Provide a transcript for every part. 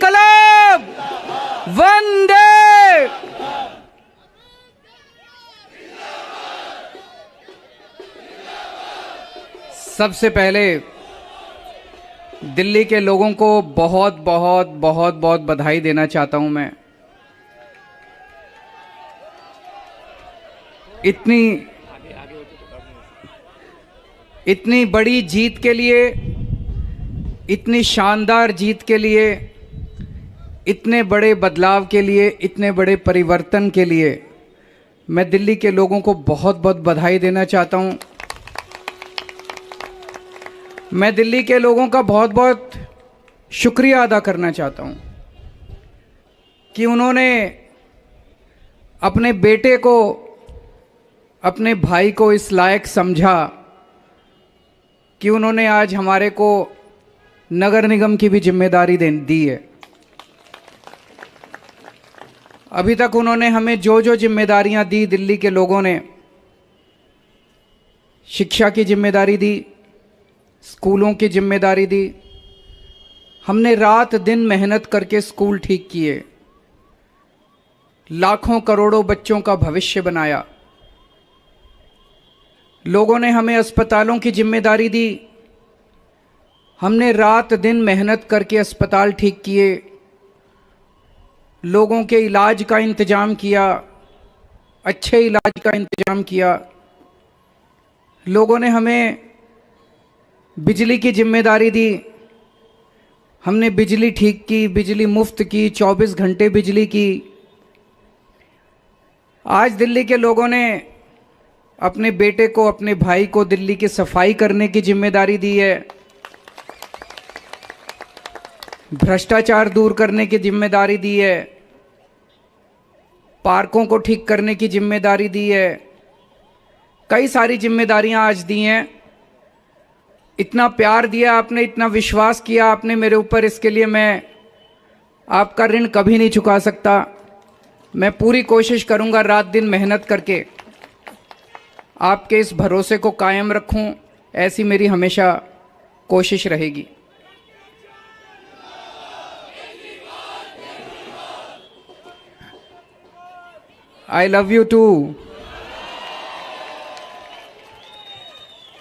इंकलाब वंदे। सबसे पहले दिल्ली के लोगों को बहुत बहुत बहुत बहुत बधाई देना चाहता हूं मैं। इतनी बड़ी जीत के लिए, इतनी शानदार जीत के लिए, इतने बड़े बदलाव के लिए, इतने बड़े परिवर्तन के लिए मैं दिल्ली के लोगों को बहुत बहुत बधाई देना चाहता हूं। मैं दिल्ली के लोगों का बहुत बहुत शुक्रिया अदा करना चाहता हूं कि उन्होंने अपने बेटे को, अपने भाई को इस लायक समझा कि उन्होंने आज हमारे को नगर निगम की भी जिम्मेदारी दी है। अभी तक उन्होंने हमें जो जो जिम्मेदारियां दी, दिल्ली के लोगों ने शिक्षा की जिम्मेदारी दी, स्कूलों की जिम्मेदारी दी। हमने रात दिन मेहनत करके स्कूल ठीक किए, लाखों करोड़ों बच्चों का भविष्य बनाया। लोगों ने हमें अस्पतालों की जिम्मेदारी दी, हमने रात दिन मेहनत करके अस्पताल ठीक किए, लोगों के इलाज का इंतजाम किया, अच्छे इलाज का इंतजाम किया। लोगों ने हमें बिजली की जिम्मेदारी दी, हमने बिजली ठीक की, बिजली मुफ्त की, 24 घंटे बिजली की। आज दिल्ली के लोगों ने अपने बेटे को, अपने भाई को दिल्ली की सफाई करने की जिम्मेदारी दी है, भ्रष्टाचार दूर करने की जिम्मेदारी दी है, पार्कों को ठीक करने की जिम्मेदारी दी है। कई सारी जिम्मेदारियां आज दी हैं। इतना प्यार दिया आपने, इतना विश्वास किया आपने मेरे ऊपर, इसके लिए मैं आपका ऋण कभी नहीं चुका सकता। मैं पूरी कोशिश करूंगा रात दिन मेहनत करके आपके इस भरोसे को कायम रखूं, ऐसी मेरी हमेशा कोशिश रहेगी। I love you too.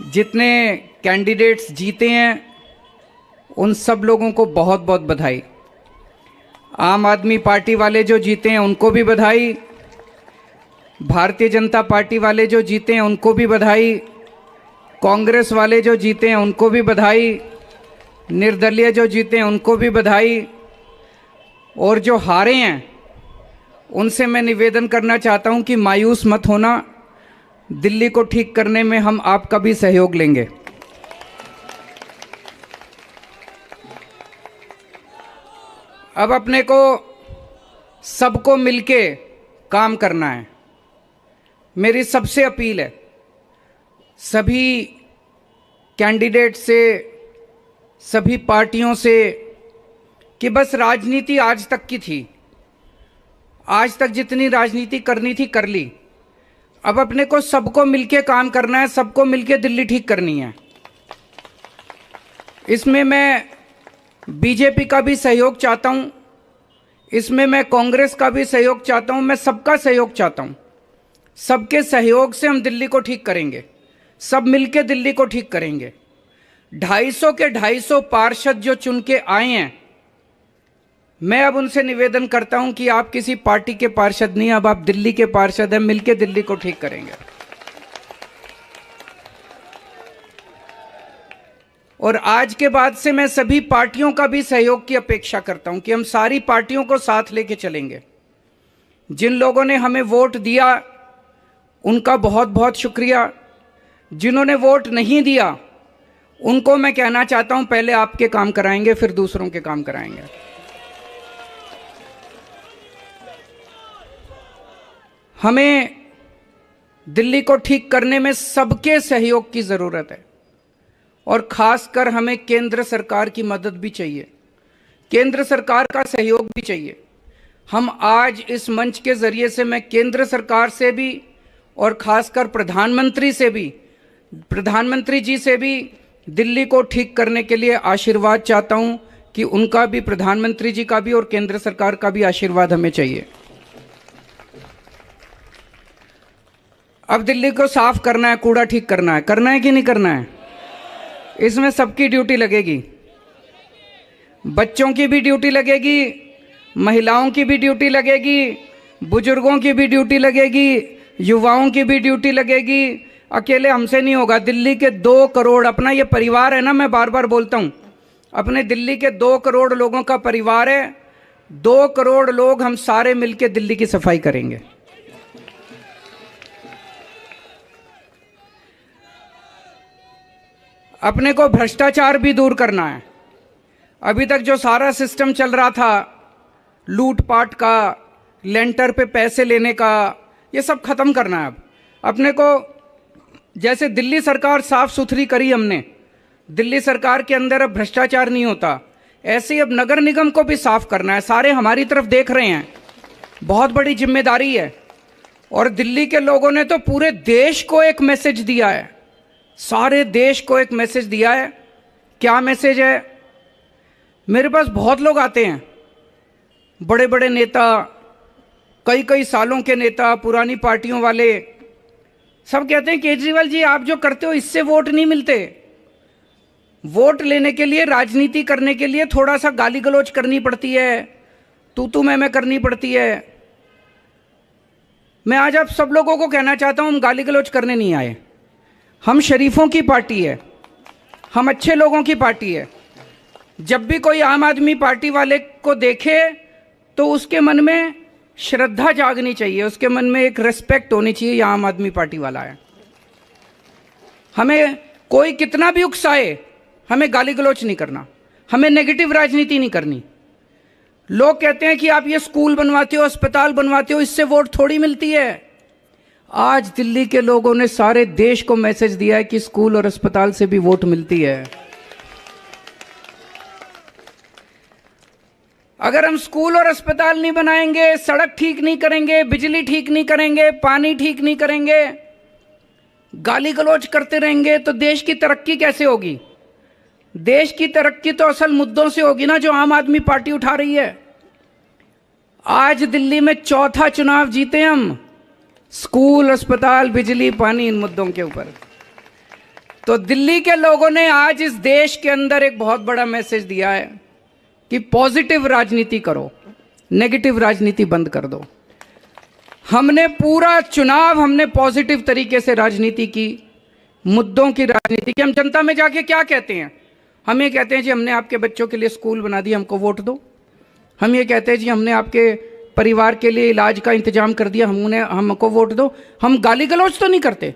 जितने कैंडिडेट्स जीते हैं उन सब लोगों को बहुत बहुत बधाई। आम आदमी पार्टी वाले जो जीते हैं उनको भी बधाई, भारतीय जनता पार्टी वाले जो जीते हैं उनको भी बधाई, कांग्रेस वाले जो जीते हैं उनको भी बधाई, निर्दलीय जो जीते हैं उनको भी बधाई, और जो हारे हैं उनसे मैं निवेदन करना चाहता हूं कि मायूस मत होना, दिल्ली को ठीक करने में हम आपका भी सहयोग लेंगे। अब अपने को सबको मिलके काम करना है। मेरी सबसे अपील है सभी कैंडिडेट से, सभी पार्टियों से, कि बस राजनीति आज तक की थी, आज तक जितनी राजनीति करनी थी कर ली। अब अपने को सबको मिलके काम करना है, सबको मिलके दिल्ली ठीक करनी है। इसमें मैं बीजेपी का भी सहयोग चाहता हूं, इसमें मैं कांग्रेस का भी सहयोग चाहता हूं, मैं सबका सहयोग चाहता हूं। सबके सहयोग से हम दिल्ली को ठीक करेंगे, सब मिलके दिल्ली को ठीक करेंगे। 250 के 250 पार्षद जो चुन के आए हैं, मैं अब उनसे निवेदन करता हूं कि आप किसी पार्टी के पार्षद नहीं, अब आप दिल्ली के पार्षद हैं, मिलके दिल्ली को ठीक करेंगे। और आज के बाद से मैं सभी पार्टियों का भी सहयोग की अपेक्षा करता हूं कि हम सारी पार्टियों को साथ लेके चलेंगे। जिन लोगों ने हमें वोट दिया उनका बहुत बहुत शुक्रिया, जिन्होंने वोट नहीं दिया उनको मैं कहना चाहता हूं पहले आपके काम कराएंगे फिर दूसरों के काम कराएंगे। हमें दिल्ली को ठीक करने में सबके सहयोग की जरूरत है, और खासकर हमें केंद्र सरकार की मदद भी चाहिए, केंद्र सरकार का सहयोग भी चाहिए। हम आज इस मंच के जरिए से मैं केंद्र सरकार से भी और खासकर प्रधानमंत्री से भी, प्रधानमंत्री जी से भी दिल्ली को ठीक करने के लिए आशीर्वाद चाहता हूं कि उनका भी, प्रधानमंत्री जी का भी और केंद्र सरकार का भी आशीर्वाद हमें चाहिए। अब दिल्ली को साफ करना है, कूड़ा ठीक करना है कि नहीं करना है? इसमें सबकी ड्यूटी लगेगी। बच्चों की भी ड्यूटी लगेगी, महिलाओं की भी ड्यूटी लगेगी, बुजुर्गों की भी ड्यूटी लगेगी, युवाओं की भी ड्यूटी लगेगी। अकेले हमसे नहीं होगा। दिल्ली के 2 करोड़, अपना ये परिवार है ना, मैं बार बार बोलता हूँ, अपने दिल्ली के 2 करोड़ लोगों का परिवार है। 2 करोड़ लोग हम सारे मिलकर दिल्ली की सफाई करेंगे। अपने को भ्रष्टाचार भी दूर करना है। अभी तक जो सारा सिस्टम चल रहा था, लूटपाट का, लेंटर पे पैसे लेने का, ये सब खत्म करना है। अब अपने को, जैसे दिल्ली सरकार साफ सुथरी करी हमने, दिल्ली सरकार के अंदर अब भ्रष्टाचार नहीं होता, ऐसे ही अब नगर निगम को भी साफ करना है। सारे हमारी तरफ देख रहे हैं, बहुत बड़ी जिम्मेदारी है। और दिल्ली के लोगों ने तो पूरे देश को एक मैसेज दिया है, सारे देश को एक मैसेज दिया है। क्या मैसेज है? मेरे पास बहुत लोग आते हैं, बड़े बड़े नेता, कई कई सालों के नेता, पुरानी पार्टियों वाले, सब कहते हैं केजरीवाल जी आप जो करते हो इससे वोट नहीं मिलते। वोट लेने के लिए, राजनीति करने के लिए थोड़ा सा गाली गलौज करनी पड़ती है, तू मैं करनी पड़ती है। मैं आज आप सब लोगों को कहना चाहता हूं, हम गाली गलौज करने नहीं आए। हम शरीफों की पार्टी है, हम अच्छे लोगों की पार्टी है। जब भी कोई आम आदमी पार्टी वाले को देखे तो उसके मन में श्रद्धा जागनी चाहिए, उसके मन में एक रिस्पेक्ट होनी चाहिए, ये आम आदमी पार्टी वाला है। हमें कोई कितना भी उकसाए, हमें गाली गलौच नहीं करना, हमें नेगेटिव राजनीति नहीं करनी। लोग कहते हैं कि आप ये स्कूल बनवाते हो, अस्पताल बनवाते हो, इससे वोट थोड़ी मिलती है। आज दिल्ली के लोगों ने सारे देश को मैसेज दिया है कि स्कूल और अस्पताल से भी वोट मिलती है। अगर हम स्कूल और अस्पताल नहीं बनाएंगे, सड़क ठीक नहीं करेंगे, बिजली ठीक नहीं करेंगे, पानी ठीक नहीं करेंगे, गाली गलौज करते रहेंगे, तो देश की तरक्की कैसे होगी? देश की तरक्की तो असल मुद्दों से होगी ना, जो आम आदमी पार्टी उठा रही है। आज दिल्ली में 4था चुनाव जीते हम, स्कूल, अस्पताल, बिजली, पानी, इन मुद्दों के ऊपर। तो दिल्ली के लोगों ने आज इस देश के अंदर एक बहुत बड़ा मैसेज दिया है कि पॉजिटिव राजनीति करो, नेगेटिव राजनीति बंद कर दो। हमने पूरा चुनाव हमने पॉजिटिव तरीके से राजनीति की, मुद्दों की राजनीति की। हम जनता में जाके क्या कहते हैं? हम ये कहते हैं जी हमने आपके बच्चों के लिए स्कूल बना दिया, हमको वोट दो। हम ये कहते हैं जी हमने आपके परिवार के लिए इलाज का इंतजाम कर दिया, हमको वोट दो। हम गाली गलौज तो नहीं करते,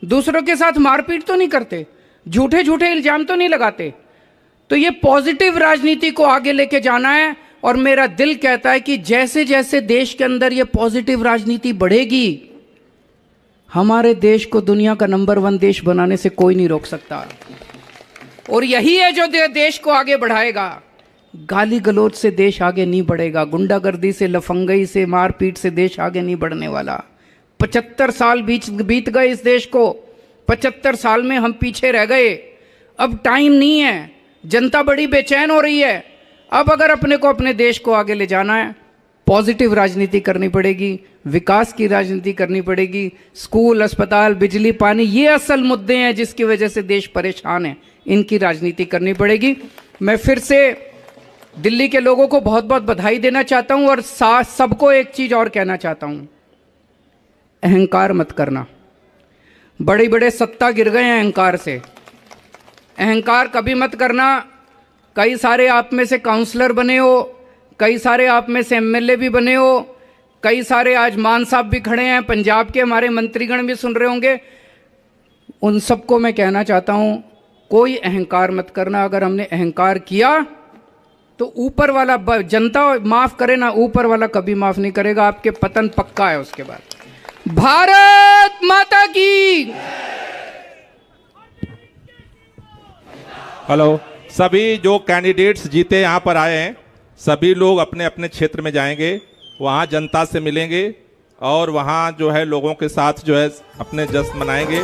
दूसरों के साथ मारपीट तो नहीं करते, झूठे झूठे इल्जाम तो नहीं लगाते। तो ये पॉजिटिव राजनीति को आगे लेके जाना है। और मेरा दिल कहता है कि जैसे जैसे देश के अंदर ये पॉजिटिव राजनीति बढ़ेगी, हमारे देश को दुनिया का नंबर 1 देश बनाने से कोई नहीं रोक सकता। और यही है जो देश को आगे बढ़ाएगा। गाली गलौज से देश आगे नहीं बढ़ेगा, गुंडागर्दी से, लफंगई से, मारपीट से देश आगे नहीं बढ़ने वाला। 75 साल बीत गए इस देश को, 75 साल में हम पीछे रह गए। अब टाइम नहीं है, जनता बड़ी बेचैन हो रही है। अब अगर अपने को, अपने देश को आगे ले जाना है, पॉजिटिव राजनीति करनी पड़ेगी, विकास की राजनीति करनी पड़ेगी। स्कूल, अस्पताल, बिजली, पानी, ये असल मुद्दे हैं जिसकी वजह से देश परेशान है, इनकी राजनीति करनी पड़ेगी। मैं फिर से दिल्ली के लोगों को बहुत बहुत बधाई देना चाहता हूं और सबको एक चीज और कहना चाहता हूं, अहंकार मत करना। बड़े बड़े सत्ता गिर गए हैं अहंकार से, अहंकार कभी मत करना। कई सारे आप में से काउंसलर बने हो, कई सारे आप में से एमएलए भी बने हो, कई सारे आज मान साहब भी खड़े हैं, पंजाब के हमारे मंत्रीगण भी सुन रहे होंगे। उन सबको मैं कहना चाहता हूं, कोई अहंकार मत करना। अगर हमने अहंकार किया तो ऊपर वाला, जनता माफ करे ना, ऊपर वाला कभी माफ नहीं करेगा, आपके पतन पक्का है उसके बाद। भारत माता की। हेलो, सभी जो कैंडिडेट्स जीते यहाँ पर आए हैं, सभी लोग अपने अपने क्षेत्र में जाएंगे, वहाँ जनता से मिलेंगे और वहाँ जो है लोगों के साथ जो है अपने जश्न मनाएंगे।